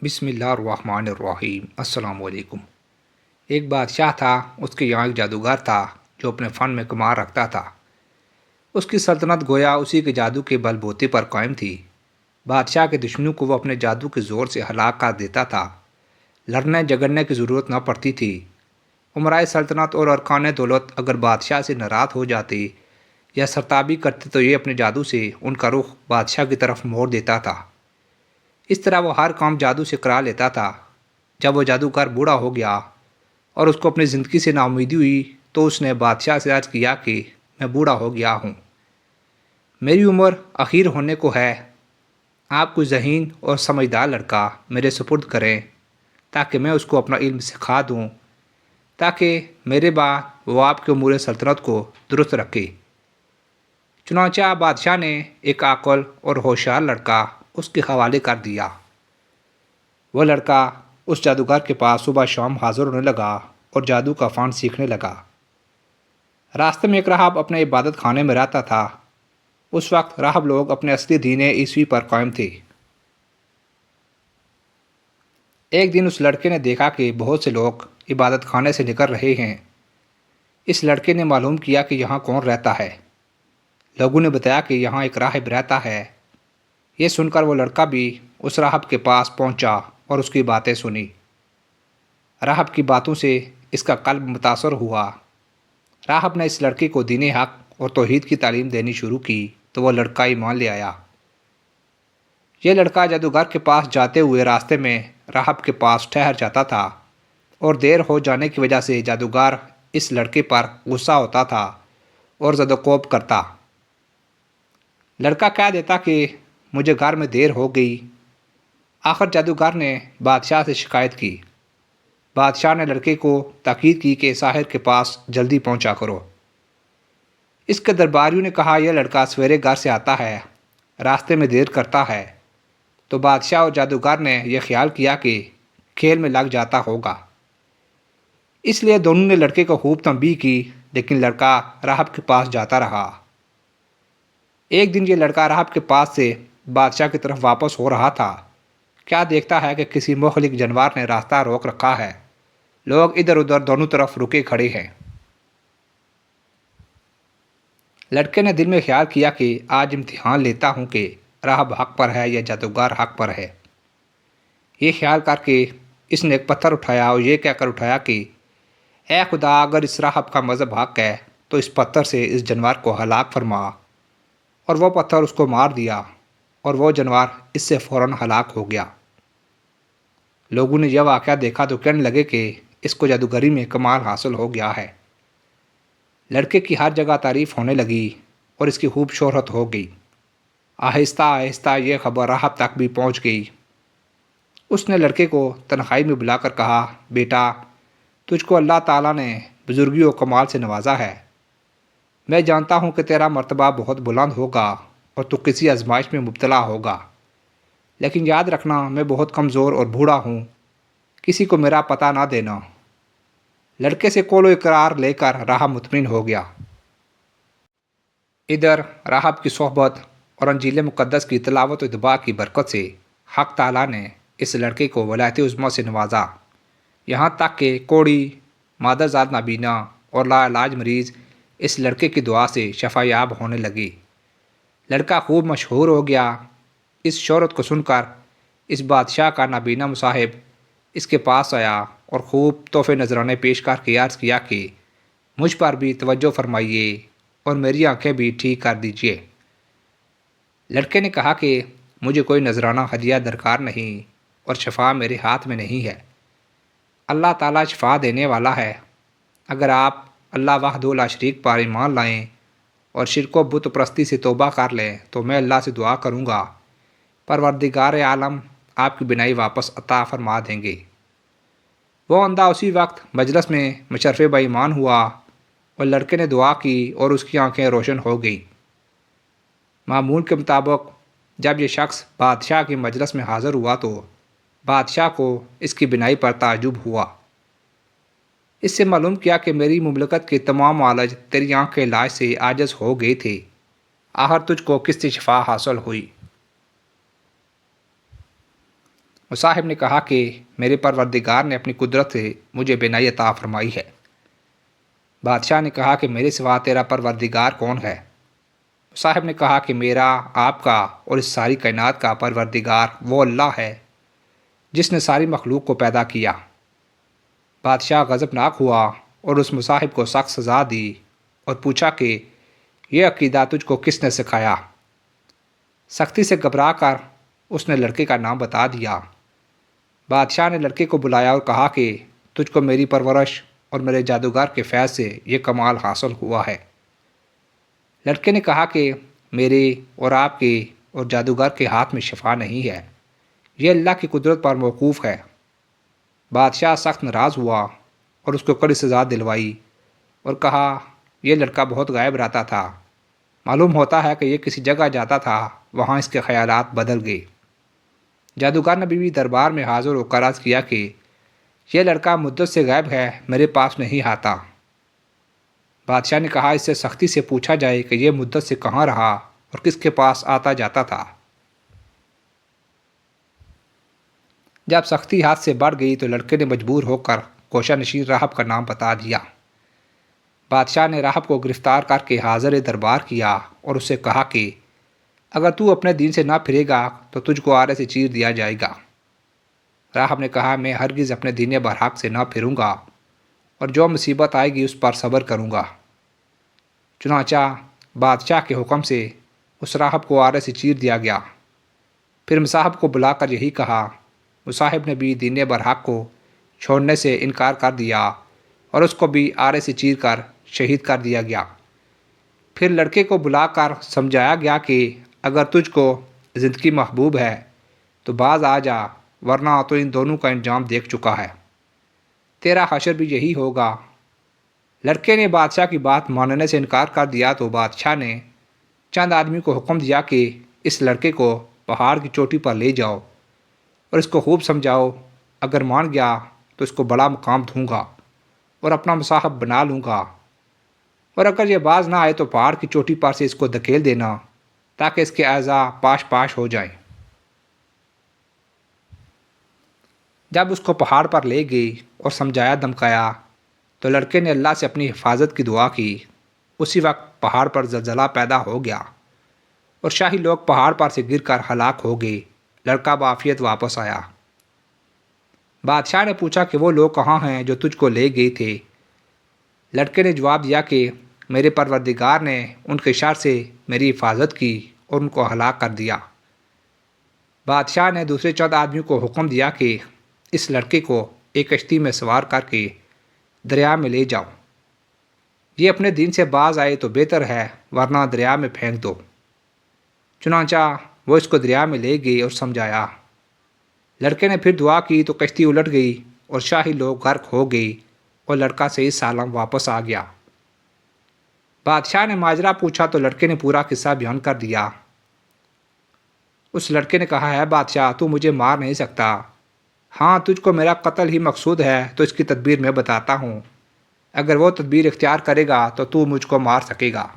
بسم اللہ الرحمن الرحیم السلام علیکم۔ ایک بادشاہ تھا، اس کے یہاں ایک جادوگر تھا جو اپنے فن میں کمال رکھتا تھا۔ اس کی سلطنت گویا اسی کے جادو کے بل بوتے پر قائم تھی۔ بادشاہ کے دشمنوں کو وہ اپنے جادو کے زور سے ہلاک کر دیتا تھا۔ لڑنے جھگڑنے کی ضرورت نہ پڑتی تھی۔ امرائے سلطنت اور ارکان دولت اگر بادشاہ سے ناراض ہو جاتے یا سرتابی کرتے تو یہ اپنے جادو سے ان کا رخ بادشاہ کی طرف موڑ دیتا تھا۔ اس طرح وہ ہر کام جادو سے کرا لیتا تھا۔ جب وہ جادوگر بوڑھا ہو گیا اور اس کو اپنی زندگی سے ناامیدی ہوئی تو اس نے بادشاہ سے عرض کیا کہ میں بوڑھا ہو گیا ہوں، میری عمر اخیر ہونے کو ہے، آپ کوئی ذہین اور سمجھدار لڑکا میرے سپرد کریں تاکہ میں اس کو اپنا علم سکھا دوں، تاکہ میرے بعد وہ آپ کے امور سلطنت کو درست رکھے۔ چنانچہ بادشاہ نے ایک عاقل اور ہوشیار لڑکا اس کے حوالے کر دیا۔ وہ لڑکا اس جادوگر کے پاس صبح شام حاضر ہونے لگا اور جادو کا فن سیکھنے لگا۔ راستے میں ایک راہب اپنے عبادت خانے میں رہتا تھا۔ اس وقت راہب لوگ اپنے اصلی دین عیسوی پر قائم تھے۔ ایک دن اس لڑکے نے دیکھا کہ بہت سے لوگ عبادت خانے سے نکل رہے ہیں۔ اس لڑکے نے معلوم کیا کہ یہاں کون رہتا ہے۔ لوگوں نے بتایا کہ یہاں ایک راہب رہتا ہے۔ یہ سن کر وہ لڑکا بھی اس راہب کے پاس پہنچا اور اس کی باتیں سنی۔ راہب کی باتوں سے اس کا قلب متاثر ہوا۔ راہب نے اس لڑکے کو دین حق اور توحید کی تعلیم دینی شروع کی تو وہ لڑکا ایمان لے آیا۔ یہ لڑکا جادوگر کے پاس جاتے ہوئے راستے میں راہب کے پاس ٹھہر جاتا تھا اور دیر ہو جانے کی وجہ سے جادوگر اس لڑکے پر غصہ ہوتا تھا اور زد و کوب کرتا۔ لڑکا کہہ دیتا کہ مجھے گھر میں دیر ہو گئی۔ آخر جادوگر نے بادشاہ سے شکایت کی۔ بادشاہ نے لڑکے کو تاکید کی کہ ساحر کے پاس جلدی پہنچا کرو۔ اس کے درباریوں نے کہا یہ لڑکا سویرے گھر سے آتا ہے، راستے میں دیر کرتا ہے، تو بادشاہ اور جادوگر نے یہ خیال کیا کہ کھیل میں لگ جاتا ہوگا۔ اس لیے دونوں نے لڑکے کو خوب تنبیہ کی، لیکن لڑکا راہب کے پاس جاتا رہا۔ ایک دن یہ لڑکا راہب کے پاس سے بادشاہ کی طرف واپس ہو رہا تھا، کیا دیکھتا ہے کہ کسی مخلق جانور نے راستہ روک رکھا ہے۔ لوگ ادھر ادھر دونوں طرف رکے کھڑے ہیں۔ لڑکے نے دل میں خیال کیا کہ آج امتحان لیتا ہوں کہ راہب حق پر ہے یا جادوگر حق پر ہے۔ یہ خیال کر کے اس نے ایک پتھر اٹھایا اور یہ کہہ کر اٹھایا کہ اے خدا، اگر اس راہب کا مذہب حق ہے تو اس پتھر سے اس جانور کو ہلاک فرما، اور وہ پتھر اس کو مار دیا اور وہ جانور اس سے فوراً ہلاک ہو گیا۔ لوگوں نے یہ واقعہ دیکھا تو کہنے لگے کہ اس کو جادوگری میں کمال حاصل ہو گیا ہے۔ لڑکے کی ہر جگہ تعریف ہونے لگی اور اس کی خوب شہرت ہو گئی۔ آہستہ آہستہ یہ خبر راہب تک بھی پہنچ گئی۔ اس نے لڑکے کو تنہائی میں بلا کر کہا، بیٹا، تجھ کو اللہ تعالیٰ نے بزرگی و کمال سے نوازا ہے۔ میں جانتا ہوں کہ تیرا مرتبہ بہت بلند ہوگا اور تو کسی آزمائش میں مبتلا ہوگا، لیکن یاد رکھنا میں بہت کمزور اور بوڑھا ہوں، کسی کو میرا پتہ نہ دینا۔ لڑکے سے قول و اقرار لے کر راہب مطمئن ہو گیا۔ ادھر راہب کی صحبت اور انجیل مقدس کی تلاوت و اتباع کی برکت سے حق تعالیٰ نے اس لڑکے کو ولایت عظمیٰ سے نوازا، یہاں تک کہ کوڑی، مادر زاد نابینا اور لا علاج مریض اس لڑکے کی دعا سے شفا یاب ہونے لگے۔ لڑکا خوب مشہور ہو گیا۔ اس شہرت کو سن کر اس بادشاہ کا نابینا مصاحب اس کے پاس آیا اور خوب تحفے نذرانے پیش کر کے عرض کیا کہ مجھ پر بھی توجہ فرمائیے اور میری آنکھیں بھی ٹھیک کر دیجیے۔ لڑکے نے کہا کہ مجھے کوئی نذرانہ ہدیہ درکار نہیں اور شفا میرے ہاتھ میں نہیں ہے۔ اللہ تعالیٰ شفا دینے والا ہے۔ اگر آپ اللہ وحدہ لا شریک پر ایمان لائیں اور شرک و بت پرستی سے توبہ کر لیں تو میں اللہ سے دعا کروں گا، پروردگار عالم آپ کی بینائی واپس عطا فرما دیں گے۔ وہ اندھا اسی وقت مجلس میں مشرف با ایمان ہوا اور لڑکے نے دعا کی اور اس کی آنکھیں روشن ہو گئیں۔ معمول کے مطابق جب یہ شخص بادشاہ کی مجلس میں حاضر ہوا تو بادشاہ کو اس کی بینائی پر تعجب ہوا۔ اس سے معلوم کیا کہ میری مملکت کے تمام معالج تیری آنکھ کے علاج سے عاجز ہو گئے تھے، آخر تجھ کو کس سے شفا حاصل ہوئی؟ مصاحب نے کہا کہ میرے پروردگار نے اپنی قدرت سے مجھے بینائی عطا فرمائی ہے۔ بادشاہ نے کہا کہ میرے سوا تیرا پروردگار کون ہے؟ مصاحب نے کہا کہ میرا، آپ کا اور اس ساری کائنات کا پروردگار وہ اللہ ہے جس نے ساری مخلوق کو پیدا کیا۔ بادشاہ غضبناک ہوا اور اس مصاحب کو سخت سزا دی اور پوچھا کہ یہ عقیدہ تجھ کو کس نے سکھایا؟ سختی سے گھبرا کر اس نے لڑکے کا نام بتا دیا۔ بادشاہ نے لڑکے کو بلایا اور کہا کہ تجھ کو میری پرورش اور میرے جادوگر کے فیض سے یہ کمال حاصل ہوا ہے۔ لڑکے نے کہا کہ میرے اور آپ کے اور جادوگر کے ہاتھ میں شفا نہیں ہے، یہ اللہ کی قدرت پر موقوف ہے۔ بادشاہ سخت ناراض ہوا اور اس کو کڑی سزا دلوائی اور کہا یہ لڑکا بہت غائب رہتا تھا، معلوم ہوتا ہے کہ یہ کسی جگہ جاتا تھا، وہاں اس کے خیالات بدل گئے۔ جادوگر نے بیوی دربار میں حاضر ہو کر عرض کیا کہ یہ لڑکا مدت سے غائب ہے، میرے پاس نہیں آتا۔ بادشاہ نے کہا اس سے سختی سے پوچھا جائے کہ یہ مدت سے کہاں رہا اور کس کے پاس آتا جاتا تھا۔ جب سختی ہاتھ سے بڑھ گئی تو لڑکے نے مجبور ہو کر کوشہ نشین راہب کا نام بتا دیا۔ بادشاہ نے راہب کو گرفتار کر کے حاضر دربار کیا اور اسے کہا کہ اگر تو اپنے دین سے نہ پھرے گا تو تجھ کو آرے سے چیر دیا جائے گا۔ راہب نے کہا میں ہرگز اپنے دین برحق سے نہ پھروں گا اور جو مصیبت آئے گی اس پر صبر کروں گا۔ چنانچہ بادشاہ کے حکم سے اس راہب کو آرے سے چیر دیا گیا۔ پھر مصاحب کو بلا کر یہی کہا۔ مصاحب نے بھی دین برحق کو چھوڑنے سے انکار کر دیا اور اس کو بھی آرے سے چیر کر شہید کر دیا گیا۔ پھر لڑکے کو بلا کر سمجھایا گیا کہ اگر تجھ کو زندگی محبوب ہے تو باز آ جا، ورنہ تو ان دونوں کا انجام دیکھ چکا ہے، تیرا حشر بھی یہی ہوگا۔ لڑکے نے بادشاہ کی بات ماننے سے انکار کر دیا تو بادشاہ نے چند آدمی کو حکم دیا کہ اس لڑکے کو پہاڑ کی چوٹی پر لے جاؤ اور اس کو خوب سمجھاؤ، اگر مان گیا تو اس کو بڑا مقام دوں گا اور اپنا مصاحب بنا لوں گا، اور اگر یہ باز نہ آئے تو پہاڑ کی چوٹی پر سے اس کو دھکیل دینا تاکہ اس کے اعضاء پاش پاش ہو جائیں۔ جب اس کو پہاڑ پر لے گئی اور سمجھایا دمکایا تو لڑکے نے اللہ سے اپنی حفاظت کی دعا کی۔ اسی وقت پہاڑ پر زلزلہ پیدا ہو گیا اور شاہی لوگ پہاڑ پر سے گر کر ہلاک ہو گئے۔ لڑکا بعافیت واپس آیا۔ بادشاہ نے پوچھا کہ وہ لوگ کہاں ہیں جو تجھ کو لے گئے تھے؟ لڑکے نے جواب دیا کہ میرے پروردگار نے ان کے شر سے میری حفاظت کی اور ان کو ہلاک کر دیا۔ بادشاہ نے دوسرے چند آدمیوں کو حکم دیا کہ اس لڑکے کو ایک کشتی میں سوار کر کے دریا میں لے جاؤ، یہ اپنے دین سے باز آئے تو بہتر ہے، ورنہ دریا میں پھینک دو۔ چنانچہ وہ اس کو دریا میں لے گئے اور سمجھایا۔ لڑکے نے پھر دعا کی تو کشتی الٹ گئی اور شاہی لوگ غرق ہو گئی اور لڑکا صحیح سالم واپس آ گیا۔ بادشاہ نے ماجرا پوچھا تو لڑکے نے پورا قصہ بیان کر دیا۔ اس لڑکے نے کہا ہے بادشاہ تو مجھے مار نہیں سکتا، ہاں تجھ کو میرا قتل ہی مقصود ہے تو اس کی تدبیر میں بتاتا ہوں، اگر وہ تدبیر اختیار کرے گا تو مجھ کو مار سکے گا۔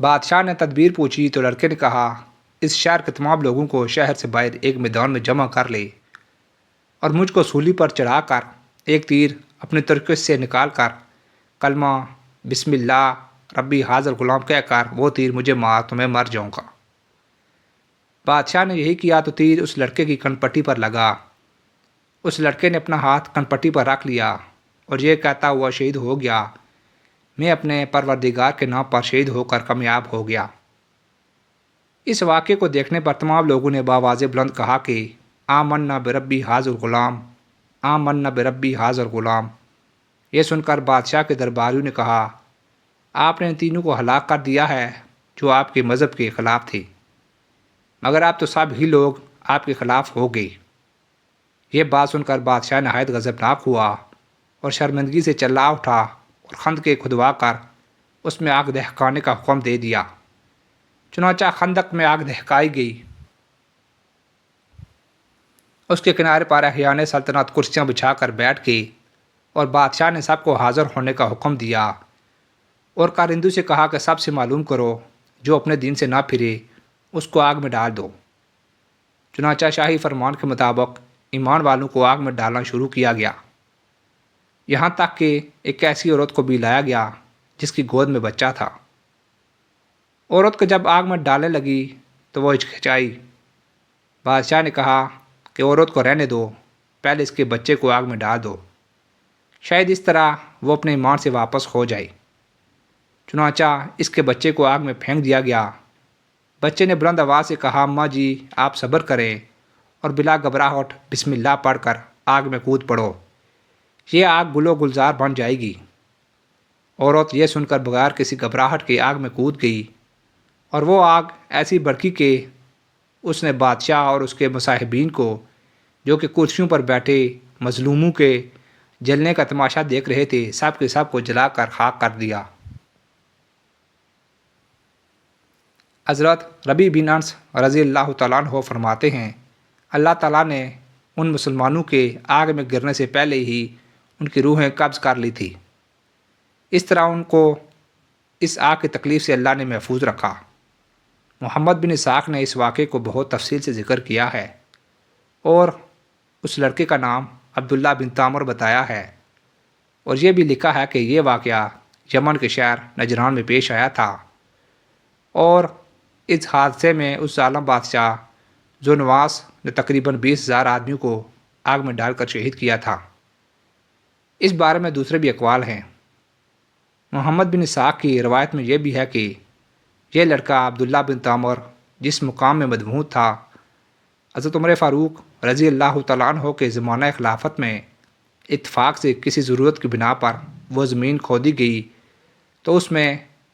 بادشاہ نے تدبیر پوچھی تو لڑکے نے کہا اس شہر کے تمام لوگوں کو شہر سے باہر ایک میدان میں جمع کر لے اور مجھ کو سولی پر چڑھا کر ایک تیر اپنے ترکش سے نکال کر کلمہ بسم اللہ ربی حاضر غلام کہہ کر وہ تیر مجھے مار تو میں مر جاؤں گا۔ بادشاہ نے یہی کیا تو تیر اس لڑکے کی کن پٹی پر لگا۔ اس لڑکے نے اپنا ہاتھ کن پٹی پر رکھ لیا اور یہ کہتا ہوا شہید ہو گیا، میں اپنے پروردگار کے نام پر شہید ہو کر کامیاب ہو گیا۔ اس واقعے کو دیکھنے پر تمام لوگوں نے بآواز بلند کہا کہ آمنا بربی حاضر غلام، آمنا بربی حاضر غلام۔ یہ سن کر بادشاہ کے درباریوں نے کہا آپ نے ان تینوں کو ہلاک کر دیا ہے جو آپ کے مذہب کے خلاف تھے، مگر آپ تو سب ہی لوگ آپ کے خلاف ہو گئے۔ یہ بات سن کر بادشاہ نہایت غضبناک ہوا اور شرمندگی سے چلا اٹھا اور خندق کھدوا کر اس میں آگ دہکانے کا حکم دے دیا۔ چنانچہ خندق میں آگ دہکائی گئی۔ اس کے کنارے پر احیان سلطنت کرسیاں بچھا کر بیٹھ گئی اور بادشاہ نے سب کو حاضر ہونے کا حکم دیا اور کارندوں سے کہا کہ سب سے معلوم کرو جو اپنے دین سے نہ پھرے اس کو آگ میں ڈال دو۔ چنانچہ شاہی فرمان کے مطابق ایمان والوں کو آگ میں ڈالنا شروع کیا گیا، یہاں تک کہ ایک ایسی عورت کو بھی لایا گیا جس کی گود میں بچہ تھا۔ عورت کو جب آگ میں ڈالنے لگی تو وہ ہچکچائی۔ بادشاہ نے کہا کہ عورت کو رہنے دو، پہلے اس کے بچے کو آگ میں ڈال دو، شاید اس طرح وہ اپنے ایمان سے واپس ہو جائے۔ چنانچہ اس کے بچے کو آگ میں پھینک دیا گیا۔ بچے نے بلند آواز سے کہا، اماں جی آپ صبر کریں اور بلا گھبراہٹ بسم اللہ پڑھ کر آگ میں کود پڑو، یہ آگ گل و گلزار بن جائے گی۔ عورت یہ سن کر بغیر کسی گھبراہٹ کے آگ میں کود گئی، اور وہ آگ ایسی بھڑکی کہ اس نے بادشاہ اور اس کے مصاحبین کو، جو کہ کرسیوں پر بیٹھے مظلوموں کے جلنے کا تماشا دیکھ رہے تھے، سب کے سب کو جلا کر خاک کر دیا۔ حضرت ربیع بن انس رضی اللہ تعالیٰ عنہ فرماتے ہیں، اللہ تعالیٰ نے ان مسلمانوں کے آگ میں گرنے سے پہلے ہی ان کی روحیں قبض کر لی تھی، اس طرح ان کو اس آگ کی تکلیف سے اللہ نے محفوظ رکھا۔ محمد بن اسحاق نے اس واقعے کو بہت تفصیل سے ذکر کیا ہے اور اس لڑکے کا نام عبداللہ بن تامر بتایا ہے، اور یہ بھی لکھا ہے کہ یہ واقعہ یمن کے شہر نجران میں پیش آیا تھا، اور اس حادثے میں اس ظالم بادشاہ ذونواس نے تقریباً 20,000 آدمیوں کو آگ میں ڈال کر شہید کیا تھا۔ اس بارے میں دوسرے بھی اقوال ہیں۔ محمد بن اسحاق کی روایت میں یہ بھی ہے کہ یہ لڑکا عبداللہ بن تامر جس مقام میں مدفون تھا، حضرت عمر فاروق رضی اللہ تعالیٰ عنہ کے زمانہ خلافت میں اتفاق سے کسی ضرورت کی بنا پر وہ زمین کھودی گئی تو اس میں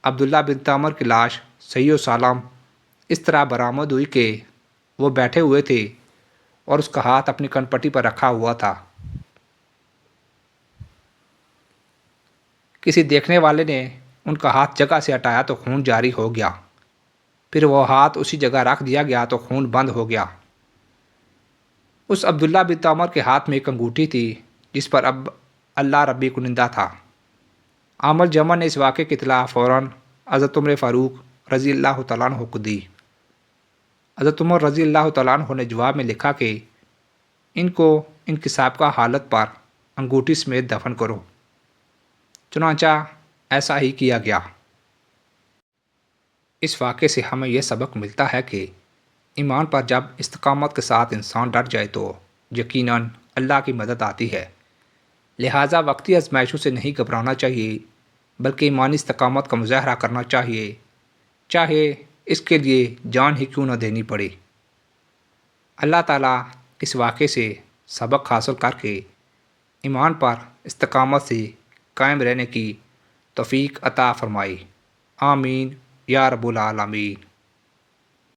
عبداللہ بن تامر کی لاش صحیح و سالم اس طرح برآمد ہوئی کہ وہ بیٹھے ہوئے تھے اور اس کا ہاتھ اپنی کن پٹی پر رکھا ہوا تھا۔ کسی دیکھنے والے نے ان کا ہاتھ جگہ سے ہٹایا تو خون جاری ہو گیا، پھر وہ ہاتھ اسی جگہ رکھ دیا گیا تو خون بند ہو گیا۔ اس عبداللہ بن تامر کے ہاتھ میں ایک انگوٹھی تھی جس پر اب اللہ ربی کنندہ تھا۔ عامل جمع نے اس واقعے کی اطلاع فوراً حضرت عمر فاروق رضی اللہ تعالیٰ عنہ کو دی۔ حضرت عمر رضی اللہ تعالیٰ عنہ نے جواب میں لکھا کہ ان کو ان کی سابقہ حالت پر انگوٹھی سمیت دفن کرو۔ چنانچہ ایسا ہی کیا گیا۔ اس واقعے سے ہمیں یہ سبق ملتا ہے کہ ایمان پر جب استقامت کے ساتھ انسان ڈٹ جائے تو یقیناً اللہ کی مدد آتی ہے، لہٰذا وقتی آزمائشوں سے نہیں گھبرانا چاہیے بلکہ ایمانی استقامت کا مظاہرہ کرنا چاہیے، چاہے اس کے لیے جان ہی کیوں نہ دینی پڑے۔ اللہ تعالیٰ اس واقعے سے سبق حاصل کر کے ایمان پر استقامت سے قائم رہنے کی توفیق عطا فرمائے۔ آمین یا رب العالمین۔